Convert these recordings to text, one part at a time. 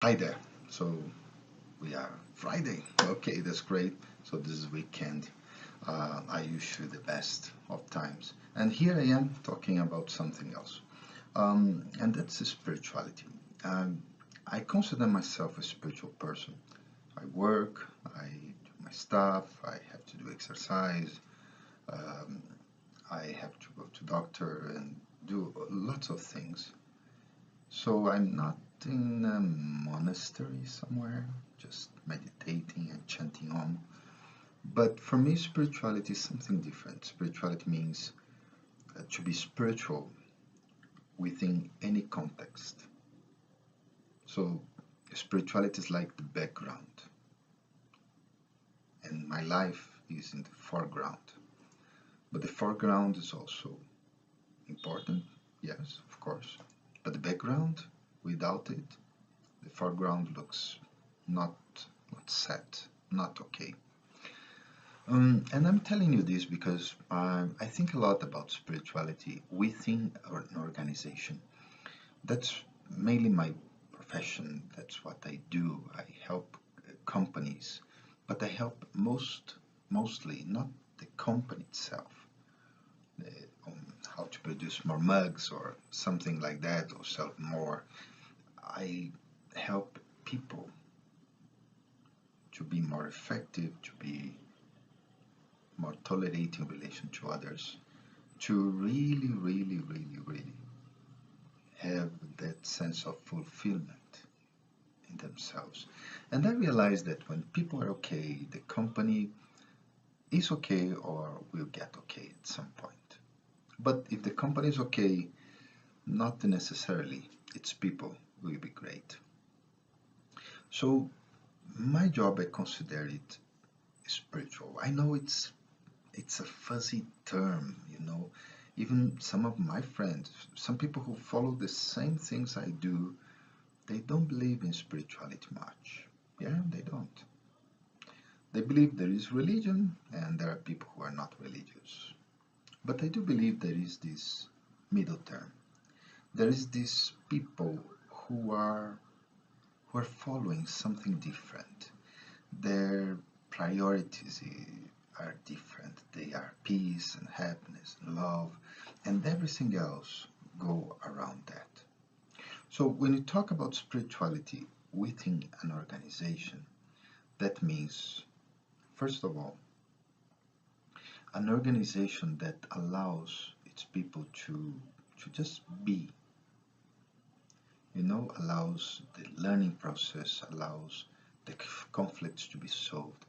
Hi there. So we are Friday. Okay, that's great. So this is weekend. I usually the best of times. And here I am talking about something else. And that's spirituality. Um, I consider myself a spiritual person. I work, I do my stuff, I have to do exercise, um, I have to go to doctor and do lots of things. So I'm not in a monastery somewhere, just meditating and chanting Om. But for me, spirituality is something different. Spirituality means to be spiritual within any context. So spirituality is like the background, and my life is in the foreground. But the foreground is also important, yes, of course. But the background, without it, the foreground looks not not set, not okay. And I'm telling you this because I think a lot about spirituality within an organization. That's mainly my profession. That's what I do. I help companies, but I help mostly not the company itself, how to produce more mugs or something like that, or sell more. I help people to be more effective, to be more tolerating in relation to others, to really have that sense of fulfillment in themselves. And I realize that when people are okay, the company is okay or will get okay at some point. But if the company is okay, not necessarily its people will be great. So my job, I consider it spiritual. I know it's a fuzzy term, you know. Even some of my friends, some people who follow the same things I do, they don't believe in spirituality much. Yeah, they don't. They believe there is religion and there are people who are not religious. But I do believe there is this middle term. There is these people who are who are following something different. Their priorities are different. They are peace and happiness and love and everything else go around that. So when you talk about spirituality within an organization, that means, first of all, an organization that allows its people to just be, allows the learning process, allows the conflicts to be solved,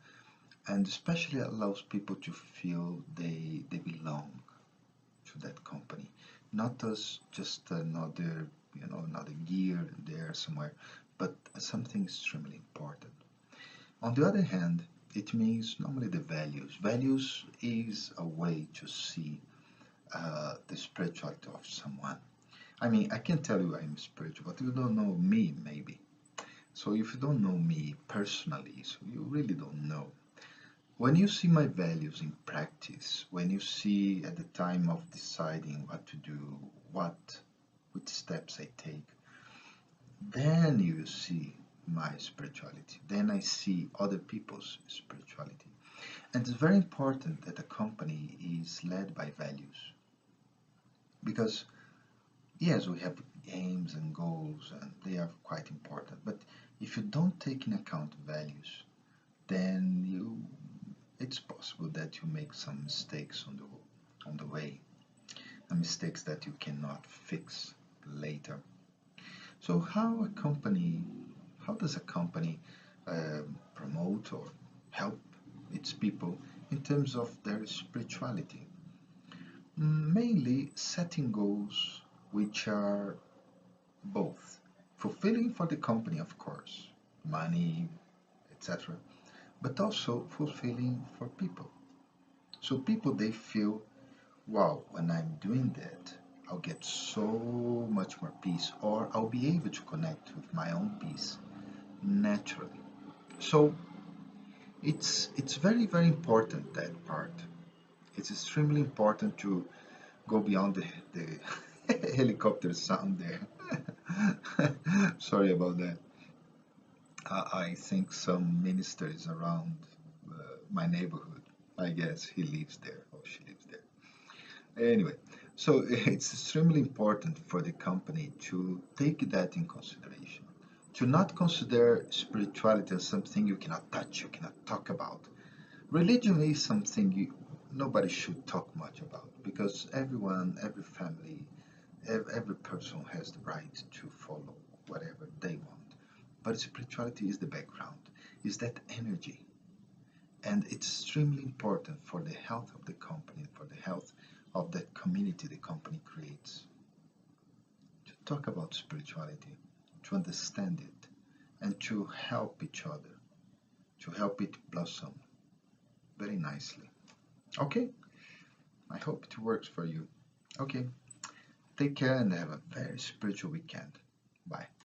and especially allows people to feel they belong to that company, not as just another, another gear there somewhere, but something extremely important. On the other hand, it means normally the values. Values is a way to see the spirituality of someone. I mean, I can tell you I'm spiritual, but you don't know me, maybe. So if you don't know me personally, so you really don't know. When you see my values in practice, when you see at the time of deciding what to do, which steps I take, then you see my spirituality. Then I see other people's spirituality. And it's very important that a company is led by values. Because, yes, we have aims and goals, and they are quite important. But if you don't take in account values, then it's possible that you make some mistakes on the way, and mistakes that you cannot fix later. So how does a company promote or help its people in terms of their spirituality? Mainly setting goals which are both fulfilling for the company, of course, money, etc., but also fulfilling for people. So people they feel, wow, when I'm doing that, I'll get so much more peace, or I'll be able to connect with my own peace naturally. So it's very important, that part. It's extremely important to go beyond the helicopter sound there. Sorry about that. I think some minister is around my neighborhood. I guess he lives there or she lives there. Anyway, so it's extremely important for the company to take that in consideration. To not consider spirituality as something you cannot touch, you cannot talk about. Religion is something nobody should talk much about because everyone, every family, every person has the right to follow whatever they want. But spirituality is the background, is that energy. And it's extremely important for the health of the company, for the health of that community the company creates. To talk about spirituality, to understand it, and to help each other, to help it blossom very nicely. Okay, I hope it works for you. Okay, take care and have a very spiritual weekend. Bye.